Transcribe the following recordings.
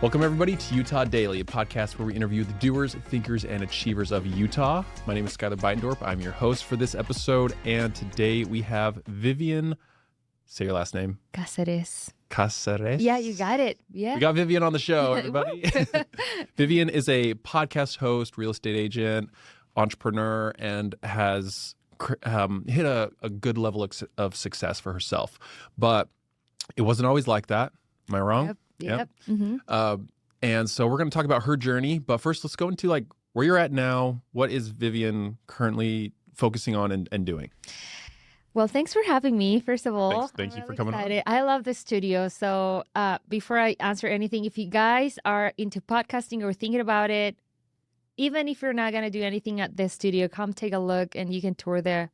Welcome, everybody, to Utah Daily, a podcast where we interview the doers, thinkers, and achievers of Utah. My name is Skylar Beitendorf. I'm your host for this episode, and today we have Vivian. Say your last name. Caceres. Caceres? Yeah, you got it. Yeah. We got Vivian on the show, everybody. Vivian is a podcast host, real estate agent, entrepreneur, and has hit a good level of success for herself. But it wasn't always like that. Am I wrong? Yep. Mm-hmm. And so we're going to talk about her journey. But first, let's go into like where you're at now. What is Vivian currently focusing on and doing? Well, thanks for having me, first of all. Thank you for coming on. I love the studio. So before I answer anything, if you guys are into podcasting or thinking about it, even if you're not going to do anything at the studio, come take a look and you can tour the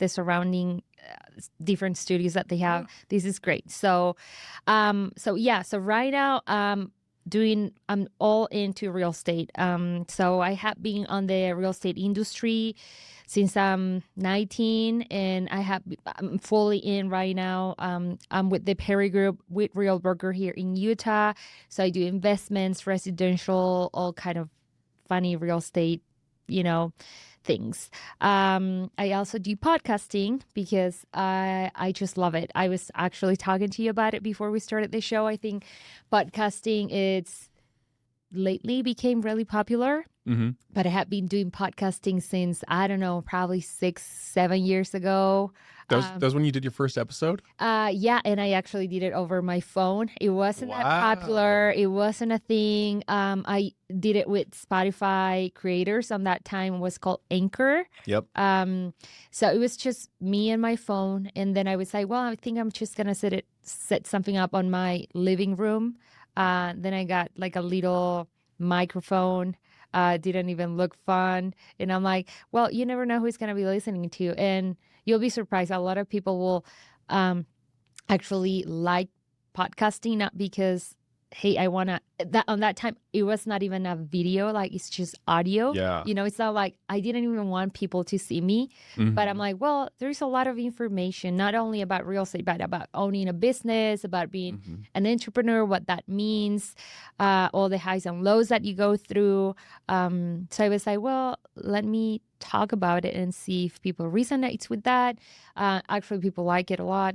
surrounding different studios that they have. Yeah. This is great. So right now I'm all into real estate. So I have been on the real estate industry since I'm 19, and I'm fully in right now. I'm with the Perry Group with Real Broker here in Utah. So I do investments, residential, all kind of funny real estate, things. I also do podcasting because I just love it. I was actually talking to you about it before we started the show. I think podcasting it's lately became really popular, but I have been doing podcasting since, I don't know, probably 6-7 years ago. That was when you did your first episode? Yeah, and I actually did it over my phone. It wasn't that popular. It wasn't a thing. I did it with Spotify creators on that time. It was called Anchor. Yep. So it was just me and my phone. And then I was like, well, I think I'm just going to set something up on my living room. Then I got like a little microphone. Didn't even look fun. And I'm like, well, you never know who's going to be listening to you. And you'll be surprised. A lot of people will actually like podcasting, not because, hey, I want to, on that time, it was not even a video, like it's just audio. Yeah. It's not like I didn't even want people to see me, but I'm like, well, there's a lot of information, not only about real estate, but about owning a business, about being an entrepreneur, what that means, all the highs and lows that you go through. So I was like, well, let me talk about it and see if people resonate with that. Actually, people like it a lot.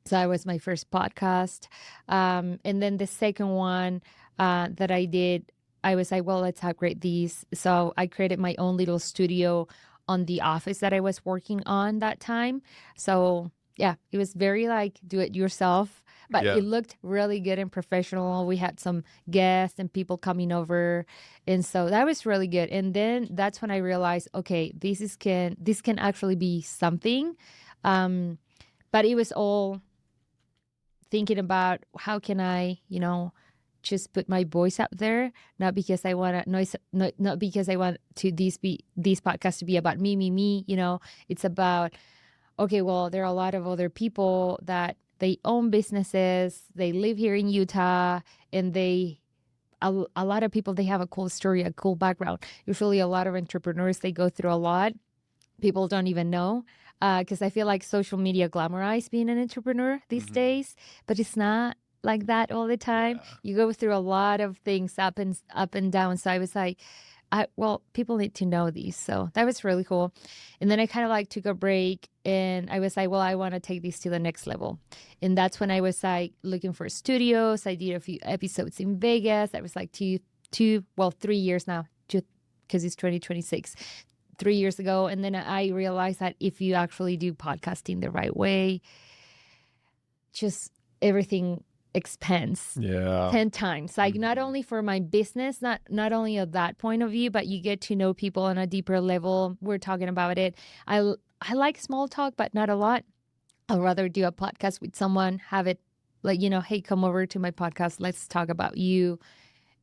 So that was my first podcast. And then the second one that I did, I was like, well, let's upgrade these. So I created my own little studio on the office that I was working on that time. So yeah, it was very like do it yourself, but It looked really good and professional. We had some guests and people coming over. And so that was really good. And then that's when I realized, okay, this can actually be something. But it was all thinking about how can I, just put my voice out there, not because I want to not because I want to these podcasts to be about me. It's about, okay, well, there are a lot of other people that they own businesses, they live here in Utah, and a lot of people, they have a cool story, a cool background. Usually a lot of entrepreneurs, they go through a lot. People don't even know. Because I feel like social media glamorize being an entrepreneur these days, but it's not like that all the time. Yeah. You go through a lot of things up and down. So I was like, people need to know these. So that was really cool. And then I kind of like took a break and I was like, well, I want to take this to the next level. And that's when I was like looking for studios. I did a few episodes in Vegas. That was like 3 years now, because it's 2026. 3 years ago. And then I realized that if you actually do podcasting the right way, just everything expands 10 times. Like not only for my business, not only at that point of view, but you get to know people on a deeper level. We're talking about it. I like small talk, but not a lot. I'd rather do a podcast with someone, have it like, hey, come over to my podcast. Let's talk about you.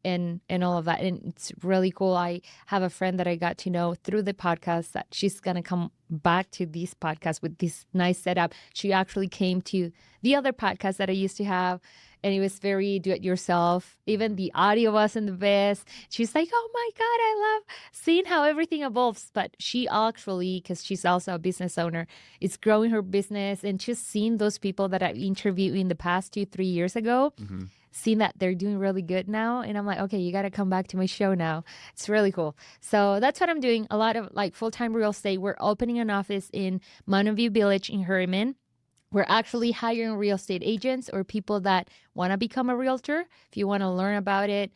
And all of that. And it's really cool. I have a friend that I got to know through the podcast that she's going to come back to this podcast with this nice setup. She actually came to the other podcast that I used to have, and it was very do-it-yourself. Even the audio wasn't the best. She's like, oh my God, I love seeing how everything evolves. But she actually, because she's also a business owner, is growing her business and just seeing those people that I interviewed in the past 2-3 years ago. seen that they're doing really good now. And I'm like, okay, you got to come back to my show now. It's really cool. So that's what I'm doing. A lot of like full-time real estate. We're opening an office in Mountain View Village in Herriman. We're actually hiring real estate agents or people that want to become a realtor. If you want to learn about it,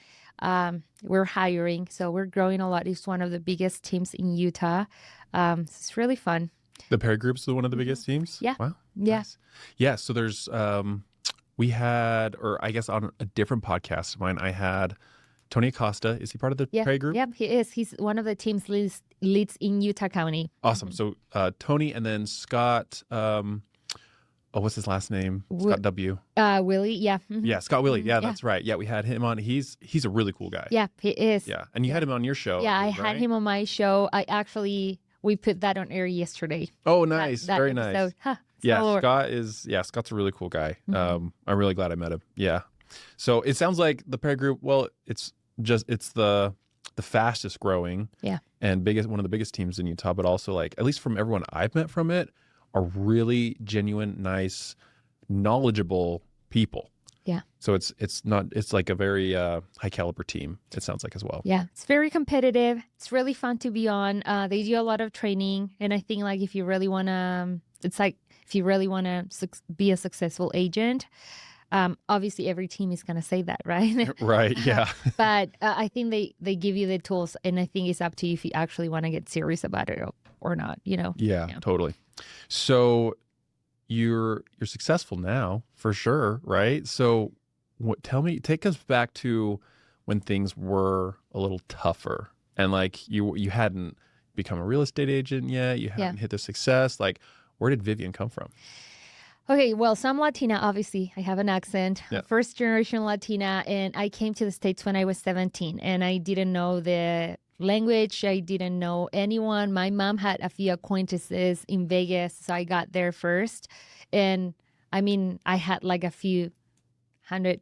we're hiring. So we're growing a lot. It's one of the biggest teams in Utah. It's really fun. The Perry Group's one of the biggest teams? Yeah. Wow. Yeah. Nice. Yeah. So there's, we had, or I guess on a different podcast of mine, I had Tony Acosta. Is he part of the Perry Group? Yeah, he is. He's one of the team's leads in Utah County. Awesome. So Tony and then Scott, what's his last name? Scott W. Willie, yeah. Yeah, Scott Willie. Yeah, that's right. Yeah, we had him on. He's a really cool guy. Yeah, he is. Yeah, and you had him on your show. Yeah, I had him on my show. We put that on air yesterday. Oh, nice. That Very episode. nice. Yeah, Scott's a really cool guy. I'm really glad I met him. Yeah. So it sounds like the Perry Group, well, it's the fastest growing and one of the biggest teams in Utah, but also like, at least from everyone I've met from it, are really genuine, nice, knowledgeable people. Yeah. So it's like a very high caliber team, it sounds like as well. Yeah. It's very competitive. It's really fun to be on. They do a lot of training. And I think like if you really want to be a successful agent, obviously every team is going to say that, right? Right. Yeah. But I think they give you the tools, and I think it's up to you if you actually want to get serious about it or not, Yeah, totally. So you're successful now for sure, right? So take us back to when things were a little tougher and like you hadn't become a real estate agent yet, you hadn't hit the success. Like, where did Vivian come from? Okay, well, so I'm Latina, obviously. I have an accent, first generation Latina, and I came to the States when I was 17, and I didn't know the language. I didn't know anyone. My mom had a few acquaintances in Vegas, so I got there first. And I mean, I had like a few $100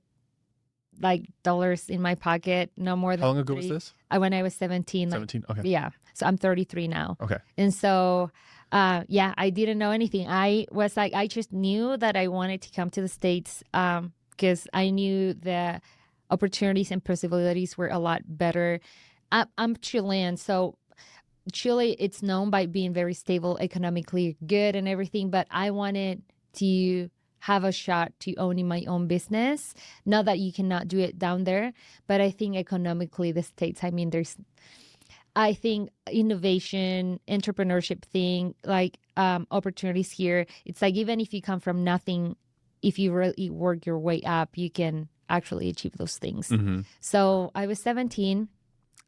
in my pocket, no more than How long ago was this? When I was 17. 17, okay. Yeah, so I'm 33 now. Okay. And so, I didn't know anything. I was like, I just knew that I wanted to come to the States because I knew the opportunities and possibilities were a lot better. I'm Chilean, so Chile, it's known by being very stable, economically good and everything, but I wanted to have a shot to owning my own business. Not that you cannot do it down there, but I think economically the States, I mean, I think innovation, entrepreneurship thing, like opportunities here, it's like even if you come from nothing, if you really work your way up, you can actually achieve those things. Mm-hmm. So I was 17.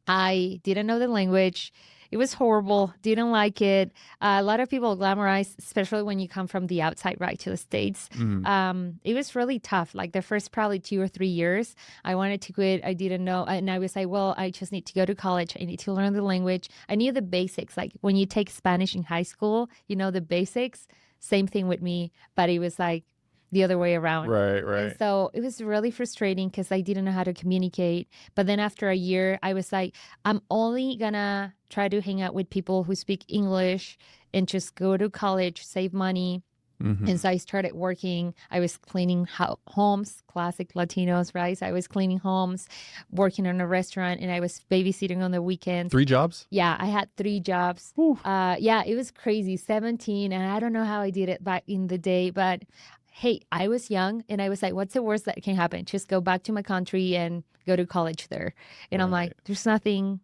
I didn't know the language. It was horrible. Didn't like it. A lot of people glamorize, especially when you come from the outside, right, to the States. Mm-hmm. It was really tough. Like the first probably 2 or 3 years, I wanted to quit. I didn't know. And I was like, well, I just need to go to college. I need to learn the language. I knew the basics. Like when you take Spanish in high school, you know the basics. Same thing with me. But it was like the other way around. Right. And so it was really frustrating because I didn't know how to communicate. But then after a year, I was like, I'm only gonna try to hang out with people who speak English and just go to college, save money. Mm-hmm. And so I started working. I was cleaning homes, classic Latinos, right? So I was cleaning homes, working in a restaurant, and I was babysitting on the weekends. 3 jobs? Yeah, I had 3 jobs. It was crazy, 17. And I don't know how I did it back in the day, but hey, I was young and I was like, what's the worst that can happen? Just go back to my country and go to college there. And I'm like, there's nothing.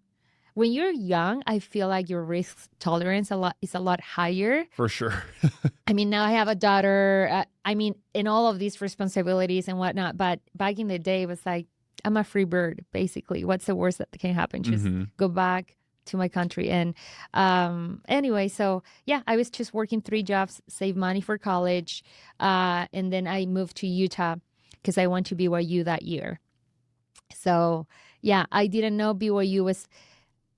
When you're young, I feel like your risk tolerance is a lot higher. For sure. I mean, now I have a daughter. And all of these responsibilities and whatnot. But back in the day, it was like, I'm a free bird, basically. What's the worst that can happen? Just go back to my country. And anyway, so yeah, I was just working 3 jobs, save money for college. And then I moved to Utah because I went to BYU that year. So yeah, I didn't know BYU was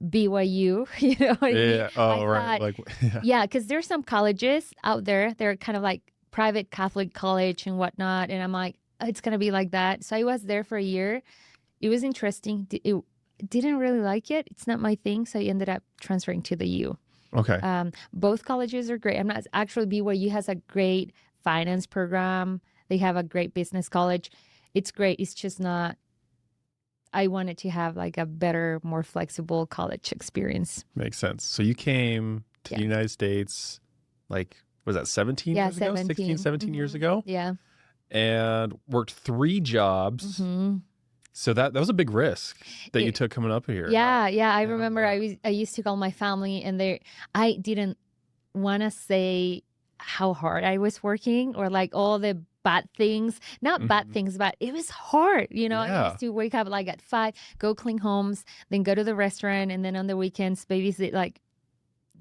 BYU, you know what I mean? Oh, right. Yeah, because there's some colleges out there. They're kind of like private Catholic college and whatnot. And I'm like, it's going to be like that. So I was there for a year. It was interesting. Didn't really like it. It's not my thing. So I ended up transferring to the U. Okay. Both colleges are great. BYU has a great finance program. They have a great business college. it's great. It's just not, I wanted to have like a better, more flexible college experience. Makes sense. So you came to the United States, like, was that 17 years ago? 16, 17 years ago? Yeah. And worked 3 jobs. So that was a big risk that you took coming up here. Yeah. I remember I used to call my family, and I didn't want to say how hard I was working or like all the bad things, not bad things, but it was hard. I used to wake up like at 5, go clean homes, then go to the restaurant, and then on the weekends babysit like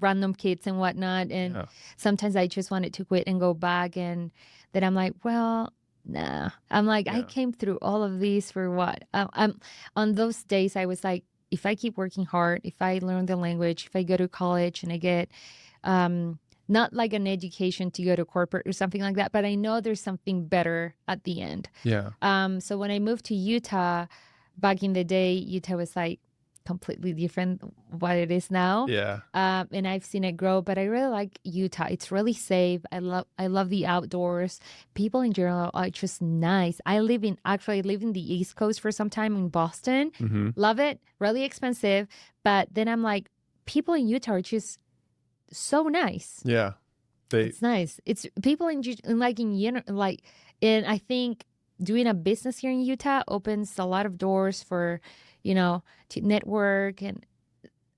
random kids and whatnot. And sometimes I just wanted to quit and go back. And then I'm like, well, nah. I'm like, I came through all of these for what? On those days, I was like, if I keep working hard, if I learn the language, if I go to college and I get not like an education to go to corporate or something like that, but I know there's something better at the end. Yeah. So when I moved to Utah, back in the day, Utah was like completely different what it is now. Yeah. And I've seen it grow, but I really like Utah. It's really safe. I love the outdoors. People in general are just nice. I live in the East Coast for some time in Boston. Love it. Really expensive. But then I'm like, people in Utah are just so nice. Yeah. It's nice. It's people and I think doing a business here in Utah opens a lot of doors for, to network. And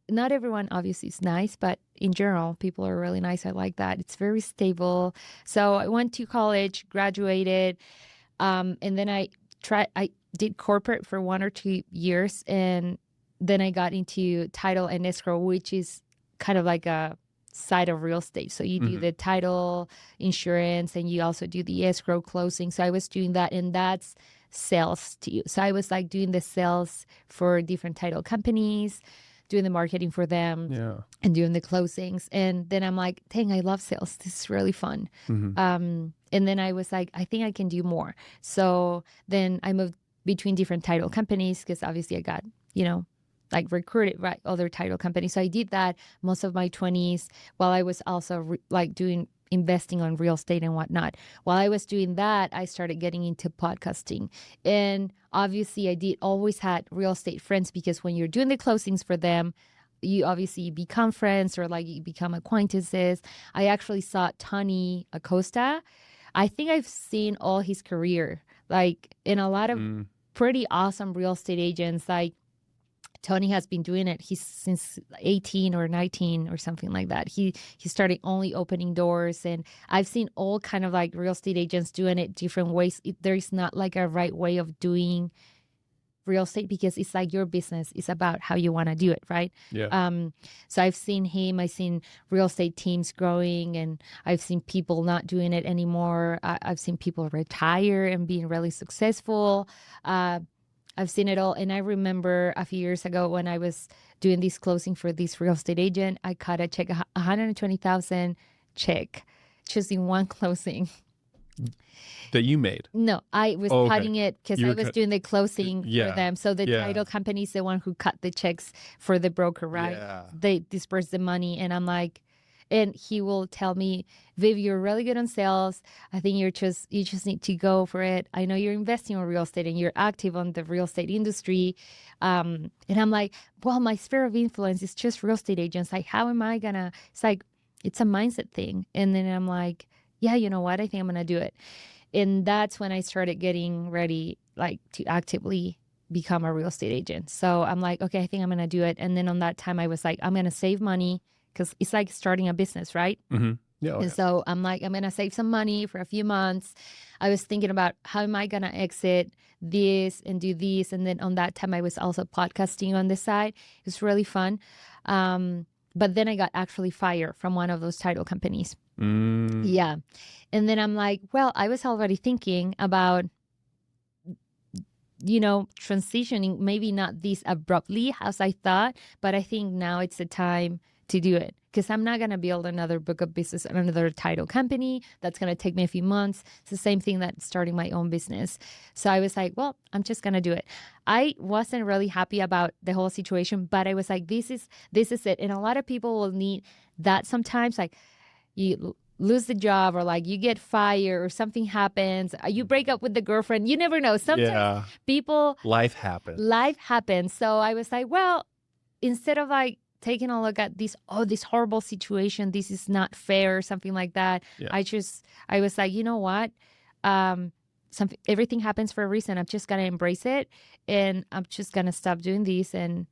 not everyone obviously is nice, but in general, people are really nice. I like that. It's very stable. So I went to college, graduated, and then I did corporate for 1 or 2 years, and then I got into title and escrow, which is kind of like a side of real estate. So you do the title, insurance, and you also do the escrow closing. So I was doing that, and that's sales to you. So I was like doing the sales for different title companies, doing the marketing for them, and doing the closings. And then I'm like, dang, I love sales. This is really fun. And then I was like, I think I can do more. So then I moved between different title companies because obviously I got, like recruited by other title companies. So I did that most of my 20s while I was also doing investing on real estate and whatnot. While I was doing that, I started getting into podcasting. And obviously I did always had real estate friends, because when you're doing the closings for them, you obviously become friends or like you become acquaintances. I actually saw Tony Acosta. I think I've seen all his career, like in a lot of pretty awesome real estate agents. Like Tony has been doing it. He's since 18 or 19 or something like that. He started only opening doors, and I've seen all kind of like real estate agents doing it different ways. There is not like a right way of doing real estate, because it's like your business. It's about how you want to do it, right? Yeah. So I've seen him. I've seen real estate teams growing, and I've seen people not doing it anymore. I've seen people retire and being really successful. I've seen it all. And I remember a few years ago when I was doing this closing for this real estate agent, I cut a check, $120,000 check, just in one closing. That you made? No, I was cutting it because I was doing the closing for them. So the title company is the one who cut the checks for the broker, right? Yeah. They disperse the money. And I'm like, and he will tell me, Viv, you're really good on sales. I think you just need to go for it. I know you're investing in real estate and you're active on the real estate industry. And I'm like, well, my sphere of influence is just real estate agents. Like, how am I gonna? It's like, it's a mindset thing. And then I'm like, yeah, you know what? I think I'm gonna do it. And that's when I started getting ready, like to actively become a real estate agent. So I'm like, okay, I think I'm gonna do it. And then on that time, I was like, I'm gonna save money. Because it's like starting a business, right? Yeah. And so I'm like, I'm going to save some money for a few months. I was thinking about how am I going to exit this and do this. And then on that time, I was also podcasting on the side. It was really fun. But then I got actually fired from one of those title companies. Yeah. And then I'm like, well, I was already thinking about, transitioning, maybe not this abruptly as I thought, but I think now it's the time to do it, because I'm not going to build another book of business and another title company. That's going to take me a few months. It's the same thing that starting my own business. So I was like, well, I'm just going to do it. I wasn't really happy about the whole situation, but I was like, this is it. And a lot of people will need that sometimes. Like, you lose the job or like you get fired or something happens, you break up with the girlfriend, you never know. Sometimes life happens. So I was like, well, instead of like taking a look at this horrible situation, this is not fair or something like that. Yeah. I was like, you know what? Everything happens for a reason. I'm just going to embrace it and I'm just going to stop doing this. And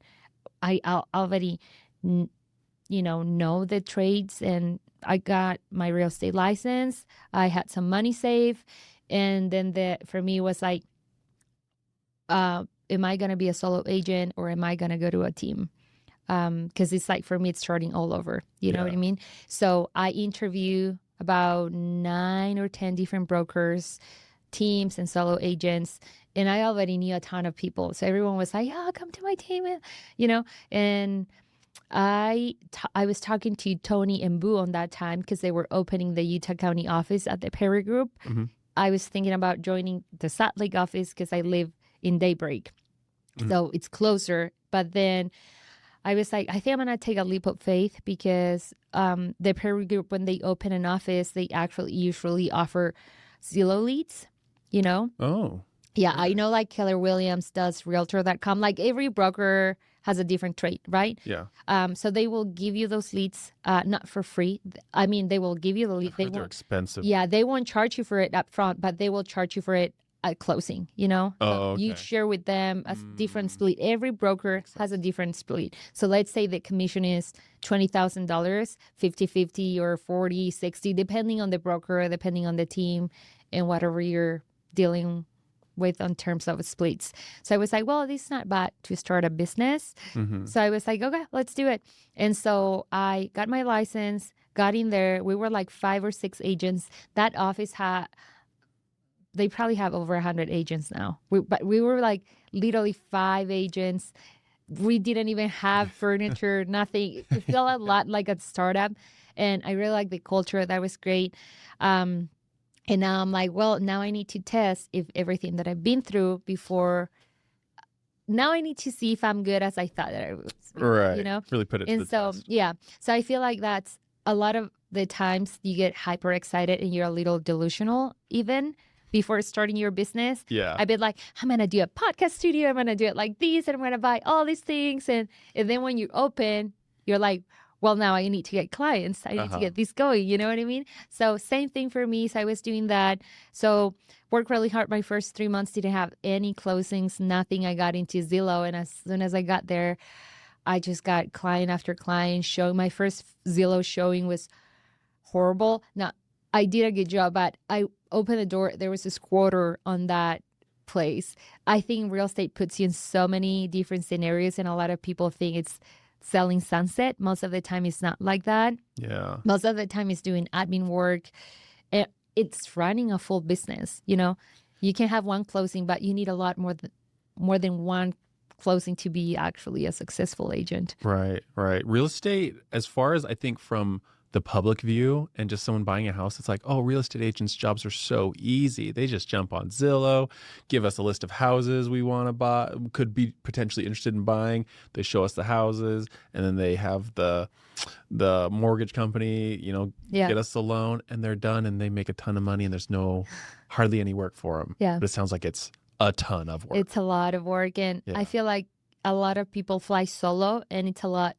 I already, know the trades, and I got my real estate license. I had some money saved. And then for me was like, am I going to be a solo agent or am I going to go to a team? Because it's like, for me, it's starting all over. You know what I mean? So I interview about 9 or 10 different brokers, teams, and solo agents. And I already knew a ton of people. So everyone was like, oh, come to my team, and I was talking to Tony and Boo on that time because they were opening the Utah County office at the Perry Group. Mm-hmm. I was thinking about joining the Salt Lake office because I live in Daybreak. Mm-hmm. So it's closer. But then I was like, I think I'm going to take a leap of faith because the Perry Group, when they open an office, they actually usually offer Zillow leads, Oh. Yeah, I know like Keller Williams does Realtor.com. Like every broker has a different trade, right? Yeah. So they will give you those leads, not for free. I mean, they will give you the lead. They're expensive. Yeah, they won't charge you for it up front, but they will charge you for it at closing, Oh, so okay. you share with them a different split. Every broker has a different split. So let's say the commission is $20,000, 50-50 or 40-60, depending on the broker, depending on the team and whatever you're dealing with in terms of splits. So I was like, well, this is not bad to start a business. Mm-hmm. So I was like, okay, let's do it. And so I got my license, got in there. We were like 5 or 6 agents. That office they probably have over 100 agents now. But we were like literally 5 agents. We didn't even have furniture, nothing. It felt a lot like a startup. And I really liked the culture. That was great. And now I'm like, well, now I need to test if everything that I've been through before. Now I need to see if I'm good as I thought that I was. Right. Really put it to the test. Yeah. So I feel like that's a lot of the times you get hyper excited and you're a little delusional even before starting your business. Yeah. I've been like, I'm going to do a podcast studio. I'm going to do it like this. And I'm going to buy all these things. And then when you open, you're like, well, now I need to get clients. I need to get this going. You know what I mean? So same thing for me. So I was doing that. So worked really hard. My first 3 months didn't have any closings, nothing. I got into Zillow. And as soon as I got there, I just got client after client showing. My first Zillow showing was horrible. Now, I did a good job, but I opened the door. There was a squatter on that place. I think real estate puts you in so many different scenarios, and a lot of people think it's selling sunset. Most of the time it's not like that. Yeah. Most of the time it's doing admin work. It's running a full business. You can have one closing, but you need a lot more than one closing to be actually a successful agent. Right. Real estate, as far as I think from the public view and just someone buying a house, it's like, oh, real estate agents' jobs are so easy. They just jump on Zillow, give us a list of houses we want to buy, could be potentially interested in buying. They show us the houses, and then they have the mortgage company, get us the loan, and they're done, and they make a ton of money, and there's hardly any work for them. Yeah. But it sounds like it's a ton of work. It's a lot of work, and I feel like a lot of people fly solo, and it's a lot.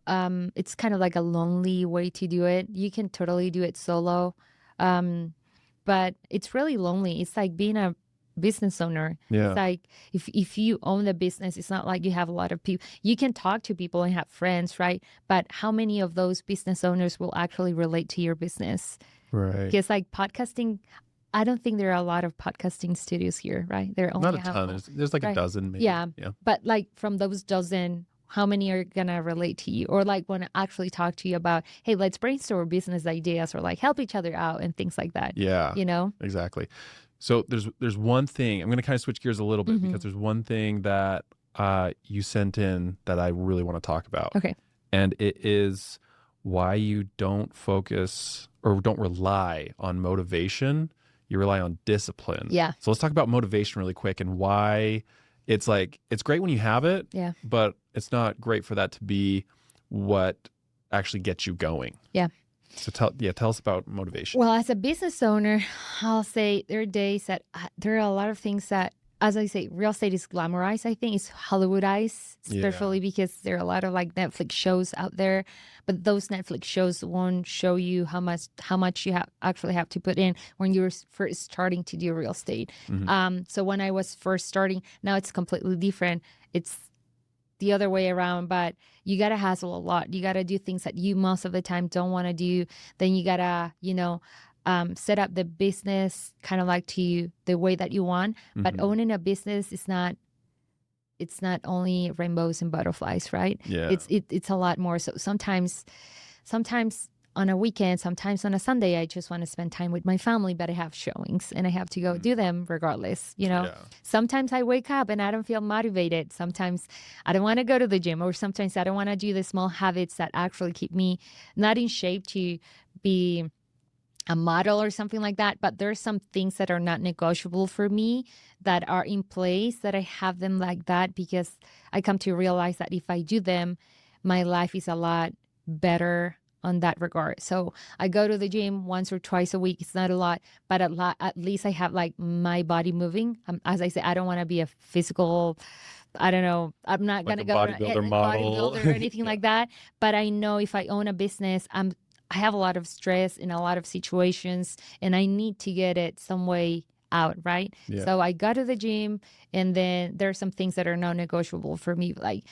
It's kind of like a lonely way to do it. You can totally do it solo, but it's really lonely. It's like being a business owner. Yeah. It's like if you own the business, it's not like you have a lot of people. You can talk to people and have friends, right? But how many of those business owners will actually relate to your business? Right. Because like podcasting, I don't think there are a lot of podcasting studios here, right? There are only not a ton. There's like a dozen, maybe. Yeah. But like from those dozen, how many are going to relate to you or like want to actually talk to you about, hey, let's brainstorm business ideas or like help each other out and things like that. Yeah. Exactly. So there's one thing, I'm going to kind of switch gears a little bit because there's one thing that you sent in that I really want to talk about. Okay. And it is why you don't focus or don't rely on motivation. You rely on discipline. Yeah. So let's talk about motivation really quick and why it's like, it's great when you have it, but it's not great for that to be what actually gets you going. Yeah. So tell us about motivation. Well, as a business owner, I'll say there are days that there are a lot of things that, as I say, real estate is glamorized. I think it's Hollywoodized, especially because there are a lot of like Netflix shows out there, but those Netflix shows won't show you how much you actually have to put in when you're first starting to do real estate. So when I was first starting, now it's completely different. It's the other way around, but you got to hustle a lot. You got to do things that you most of the time don't want to do. Then you got to, set up the business kind of like to the way that you want. But owning a business is it's not only rainbows and butterflies, right? Yeah. It's a lot more. So sometimes on a weekend, sometimes on a Sunday, I just want to spend time with my family, but I have showings and I have to go do them regardless, Sometimes I wake up and I don't feel motivated. Sometimes I don't want to go to the gym, or sometimes I don't want to do the small habits that actually keep me not in shape to be a model or something like that. But there's some things that are not negotiable for me that are in place, that I have them like that because I come to realize that if I do them, my life is a lot better on that regard. So I go to the gym once or twice a week. It's not a lot, but at least I have like my body moving. As I say, I don't want to be a physical, I don't know, I'm not Like going to go bodybuilder model bodybuilder or anything like that. But I know if I own a business, I have a lot of stress in a lot of situations and I need to get it some way out, right? Yeah. So I got to the gym, and then there are some things that are non-negotiable for me, like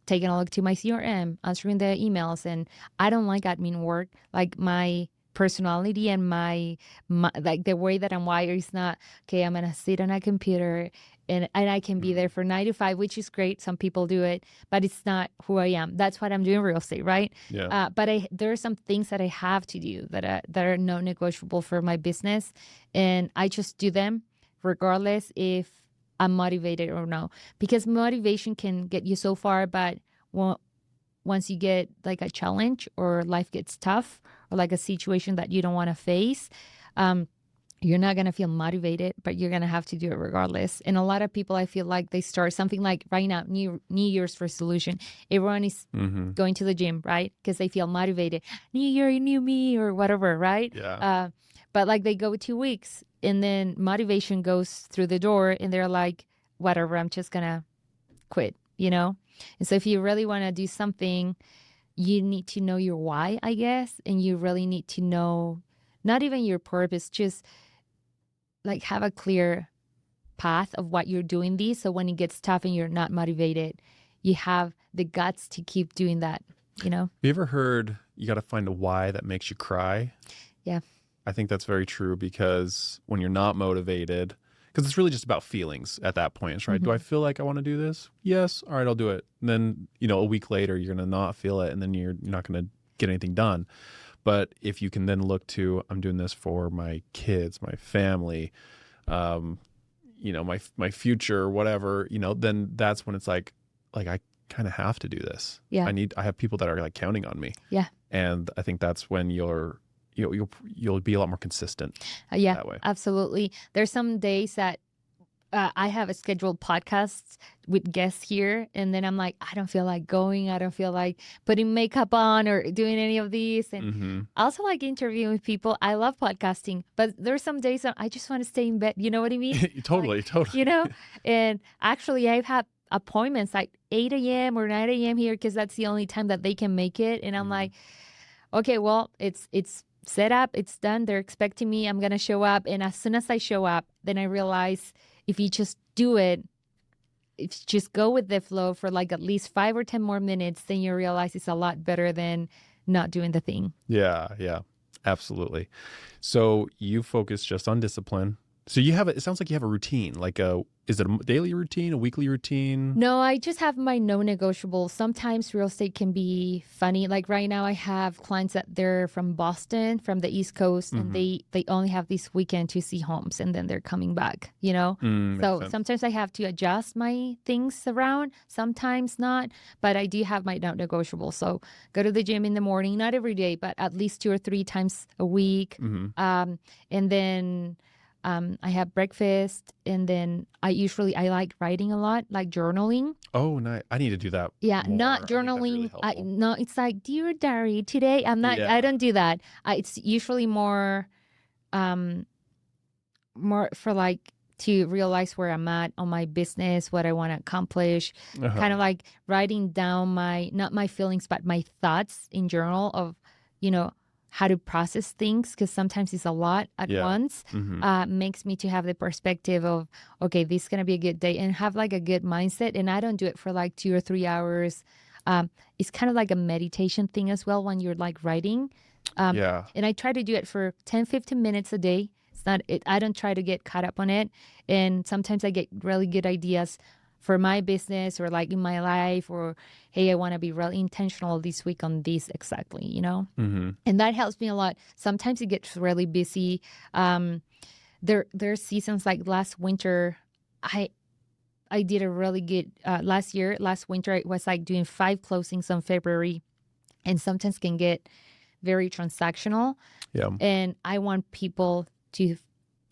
taking a look to my CRM, answering the emails. And I don't like admin work. Like my personality and my like the way that I'm wired is not, okay, I'm going to sit on a computer and I can be there for 9 to 5, which is great. Some people do it, but it's not who I am. That's what I'm doing real estate, right? Yeah. But there are some things that I have to do that are non-negotiable for my business, and I just do them regardless if I'm motivated or no. Because motivation can get you so far, but once you get like a challenge or life gets tough or like a situation that you don't want to face, you're not going to feel motivated, but you're going to have to do it regardless. And a lot of people, I feel like they start something like right now, New Year's resolution. Everyone is going to the gym, right? Because they feel motivated. New year, new me, or whatever, right? Yeah. But like they go 2 weeks and then motivation goes through the door and they're like, whatever, I'm just going to quit, And so if you really want to do something, you need to know your why, I guess. And you really need to know not even your purpose, just like have a clear path of what you're doing these. So when it gets tough and you're not motivated, you have the guts to keep doing that, Have you ever heard you got to find a why that makes you cry? Yeah. I think that's very true, because when you're not motivated, because it's really just about feelings at that point, right? Do I feel like I want to do this? Yes. All right, I'll do it. And then, a week later, you're going to not feel it, and then you're not going to get anything done. But if you can then look to, I'm doing this for my kids, my family, my future, whatever, then that's when it's like I kind of have to do this. Yeah. I have people that are like counting on me. Yeah. And I think that's when you'll be a lot more consistent. Yeah, that way. Absolutely. There's some days that I have a scheduled podcast with guests here, and then I'm like, I don't feel like going. I don't feel like putting makeup on or doing any of these. And I also like interviewing people. I love podcasting, but there's some days that I just want to stay in bed. You know what I mean? Totally. And actually I've had appointments like 8 a.m. or 9 a.m. here because that's the only time that they can make it. And I'm like, okay, well, it's set up, it's done. They're expecting me. I'm going to show up. And as soon as I show up, then I realize if you just do it, if you just go with the flow for like at least 5 or 10 more minutes, then you realize it's a lot better than not doing the thing. Yeah, absolutely. So you focus just on discipline. So it sounds like you have a routine, is it a daily routine, a weekly routine? No, I just have my non-negotiables. Sometimes real estate can be funny. Like right now I have clients that they're from Boston, from the East Coast, and they only have this weekend to see homes and then they're coming back, So sometimes I have to adjust my things around, sometimes not, but I do have my non-negotiables. So go to the gym in the morning, not every day, but at least 2 or 3 times a week. And then I have breakfast, and then I like writing a lot, like journaling. Oh, nice. I need to do that Yeah, more. not I think that'd be really journaling. helpful. No, it's like dear diary today. I'm not. Yeah. I don't do that. It's usually um, more for like to realize where I'm at on my business, what I want to accomplish. Kind of like writing down not my feelings, but my thoughts in journal of, how to process things, because sometimes it's a lot at once. Makes me to have the perspective of, okay, this is going to be a good day, and have like a good mindset. And I don't do it for like 2 or 3 hours. It's kind of like a meditation thing as well when you're like writing. And I try to do it for 10, 15 minutes a day. I don't try to get caught up on it. And sometimes I get really good ideas for my business or like in my life, or, hey, I want to be really intentional this week on this exactly, And that helps me a lot. Sometimes it gets really busy. There's seasons like last winter. I did a really good, last winter, I was like doing 5 closings on February, and sometimes can get very transactional. Yeah. And I want people to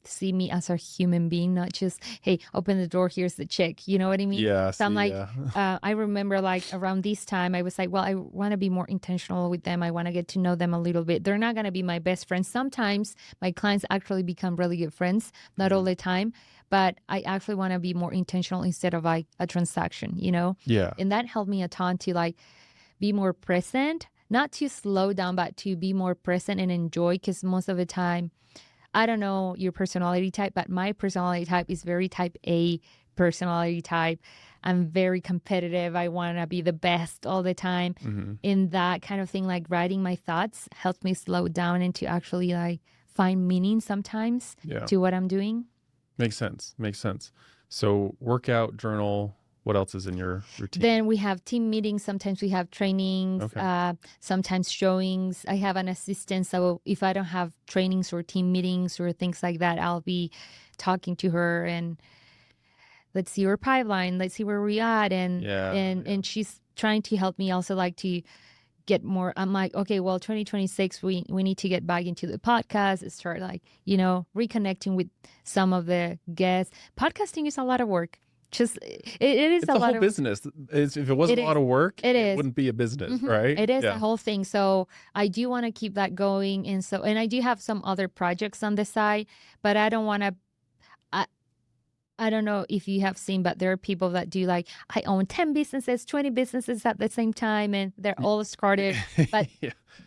see me as a human being, not just, hey, open the door, here's the check. You know what I mean? Yeah. So I'm like, I remember like around this time, I was like, well, I want to be more intentional with them. I want to get to know them a little bit. They're not going to be my best friends. Sometimes my clients actually become really good friends, not all the time, but I actually want to be more intentional instead of like a transaction, Yeah. And that helped me a ton to like be more present, not to slow down, but to be more present and enjoy. Because most of the time, I don't know your personality type, but my personality type is very type A personality type. I'm very competitive. I want to be the best all the time. In that kind of thing, like writing my thoughts helps me slow down and to actually like find meaning sometimes to what I'm doing. Makes sense. So workout, journal. What else is in your routine? Then we have team meetings. Sometimes we have trainings, sometimes showings. I have an assistant. So if I don't have trainings or team meetings or things like that, I'll be talking to her and let's see your pipeline. Let's see where we at. And she's trying to help me also like to get more. I'm like, okay, well, 2026, we need to get back into the podcast and start like, reconnecting with some of the guests. Podcasting is a lot of work. Just it is it's a lot whole business. If it wasn't a lot of work, it wouldn't be a business, right? It is a whole thing. So I do want to keep that going, and I do have some other projects on the side, but I don't want to. I don't know if you have seen, but there are people that do like, I own 10 businesses, 20 businesses at the same time, and they're all started, but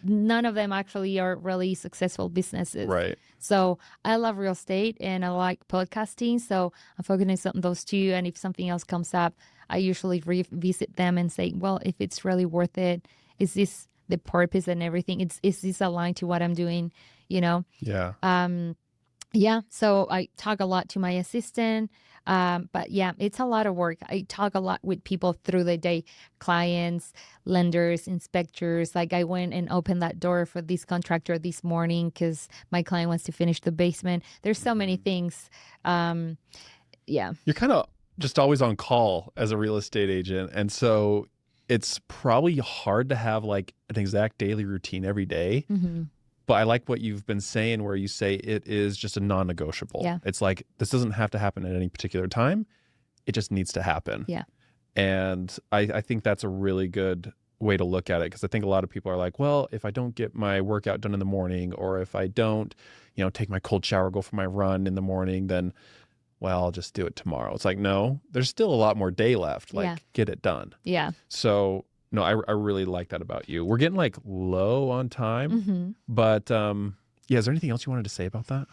none of them actually are really successful businesses. Right. So I love real estate and I like podcasting. So I'm focusing on those two. And if something else comes up, I usually revisit them and say, well, if it's really worth it, is this the purpose and everything? Is this aligned to what I'm doing? Yeah. Yeah, so I talk a lot to my assistant, but yeah, it's a lot of work. I talk a lot with people through the day, clients, lenders, inspectors. Like I went and opened that door for this contractor this morning because my client wants to finish the basement. There's so many things. Yeah. You're kind of just always on call as a real estate agent. And so it's probably hard to have like an exact daily routine every day. But I like what you've been saying where you say it is just a non-negotiable. Yeah. It's like, this doesn't have to happen at any particular time. It just needs to happen. Yeah. And I think that's a really good way to look at it, because I think a lot of people are like, well, if I don't get my workout done in the morning, or if I don't, take my cold shower, go for my run in the morning, then, well, I'll just do it tomorrow. It's like, no, there's still a lot more day left. Like, get it done. Yeah. So no, I really like that about you. We're getting like low on time, but is there anything else you wanted to say about that?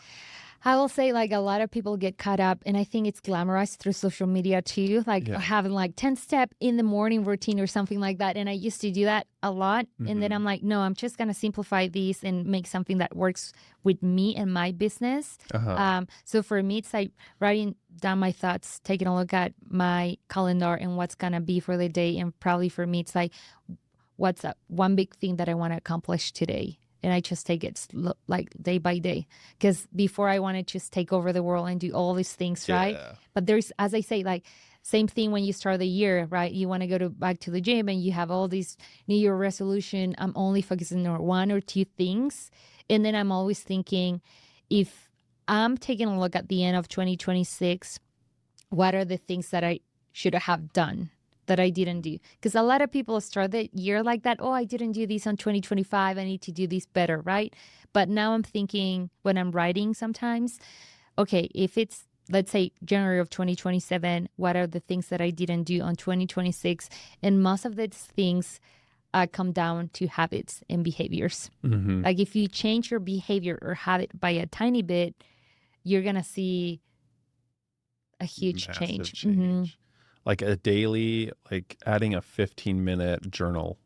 I will say like a lot of people get caught up, and I think it's glamorized through social media too, like having like 10-step in the morning routine or something like that. And I used to do that a lot. And then I'm like, no, I'm just going to simplify these and make something that works with me and my business. So for me, it's like writing down my thoughts, taking a look at my calendar and what's going to be for the day. And probably for me, it's like, what's up? One big thing that I want to accomplish today. And I just take it like day by day. Because before I want to just take over the world and do all these things, right? But there's, as I say, like same thing when you start the year, right? You want to go back to the gym and you have all these New Year resolution. I'm only focusing on 1 or 2 things. And then I'm always thinking, if I'm taking a look at the end of 2026. What are the things that I should have done that I didn't do? Because a lot of people start the year like that. Oh, I didn't do this on 2025. I need to do this better, right? But now I'm thinking when I'm writing sometimes, okay, if it's, let's say, January of 2027, what are the things that I didn't do on 2026? And most of these things come down to habits and behaviors. Mm-hmm. Like if you change your behavior or habit by a tiny bit, you're going to see a huge Massive change. change. Mm-hmm. Like a daily, like adding a 15-minute journal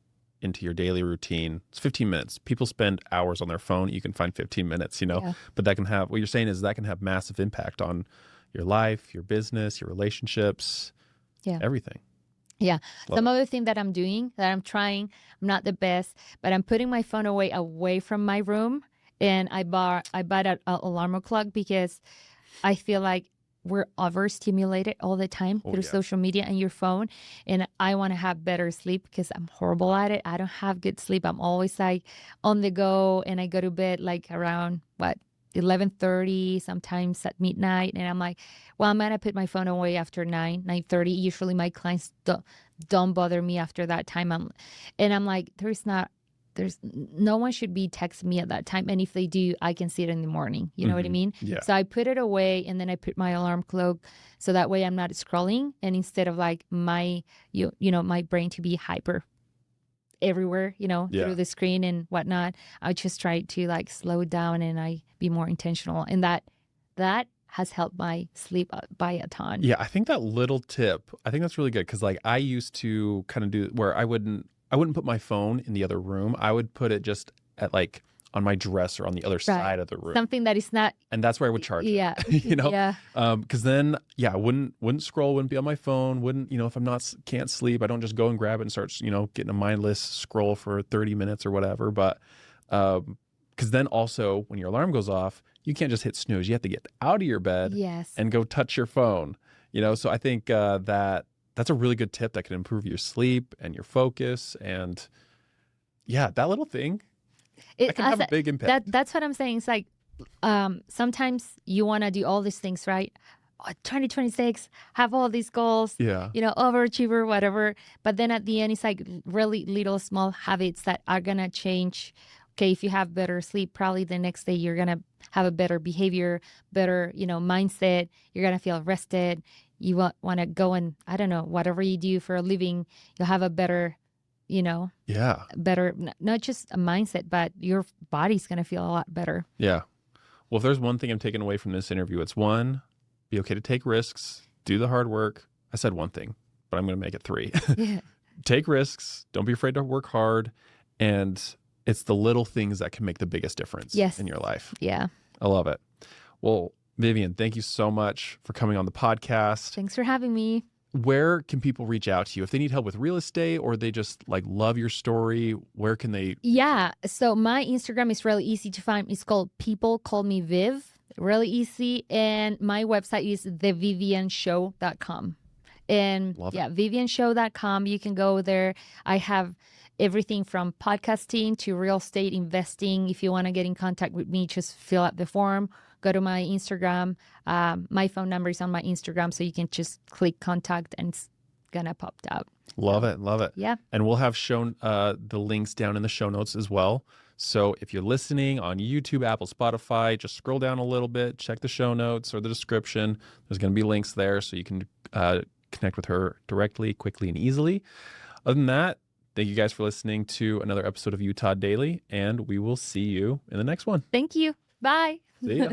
into your daily routine. It's 15 minutes. People spend hours on their phone. You can find 15 minutes, you know, Yeah. but that can have, what you're saying is that can have massive impact on your life, your business, your relationships, everything. Yeah. Love Some it. other thing that I'm doing, that I'm trying, I'm not the best, but I'm putting my phone away from my room. And I bought an alarm clock because I feel like we're overstimulated all the time through social media and your phone. And I want to have better sleep because I'm horrible at it. I don't have good sleep. I'm always like on the go, and I go to bed like around 11:30, sometimes at midnight. And I'm like, well, I'm going to put my phone away after 9:30. Usually my clients don't bother me after that time. I'm like, there's no one should be texting me at that time. And if they do, I can see it in the morning. You know what I mean? Yeah. So I put it away, and then I put my alarm clock so that way I'm not scrolling. And instead of like my brain to be hyper everywhere, through the screen and whatnot, I just try to like slow down and I be more intentional. And that has helped my sleep by a ton. Yeah, I think that little tip, I think that's really good, because like I used to kind of do where I wouldn't put my phone in the other room. I would put it just at like on my dresser on the other side of the room. Something that is not. And that's where I would charge it. Yeah. Yeah. Yeah. Because then, I wouldn't scroll, wouldn't be on my phone, wouldn't, if I'm can't sleep, I don't just go and grab it and start, getting a mindless scroll for 30 minutes or whatever. But because then also when your alarm goes off, you can't just hit snooze. You have to get out of your bed and go touch your phone, So I think that's a really good tip that can improve your sleep and your focus. And that little thing, it can have a big impact. That's what I'm saying. It's like sometimes you want to do all these things, right? 2026, have all these goals, overachiever, whatever. But then at the end, it's like really little small habits that are going to change. Okay, if you have better sleep, probably the next day you're going to have a better behavior, better, mindset. You're going to feel rested. You want to go and, I don't know, whatever you do for a living, you'll have a better, better, not just a mindset, but your body's going to feel a lot better. Yeah. Well, if there's one thing I'm taking away from this interview, it's one, be okay to take risks, do the hard work. I said one thing, but I'm going to make it three. Yeah. Take risks. Don't be afraid to work hard. And it's the little things that can make the biggest difference in your life. Yeah. I love it. Well, Vivian, thank you so much for coming on the podcast. Thanks for having me. Where can people reach out to you if they need help with real estate, or they just like love your story? Where can they? Yeah. So my Instagram is really easy to find. It's called People Call Me Viv. Really easy. And my website is thevivianshow.com. And vivianshow.com. You can go there. I have everything from podcasting to real estate investing. If you want to get in contact with me, just fill out the form. Go to my Instagram. My phone number is on my Instagram, so you can just click contact and it's gonna pop out. Love it. Yeah. And we'll have shown the links down in the show notes as well. So if you're listening on YouTube, Apple, Spotify, just scroll down a little bit, check the show notes or the description. There's going to be links there so you can connect with her directly, quickly, and easily. Other than that, thank you guys for listening to another episode of Utah Daily, and we will see you in the next one. Thank you. Bye. See ya.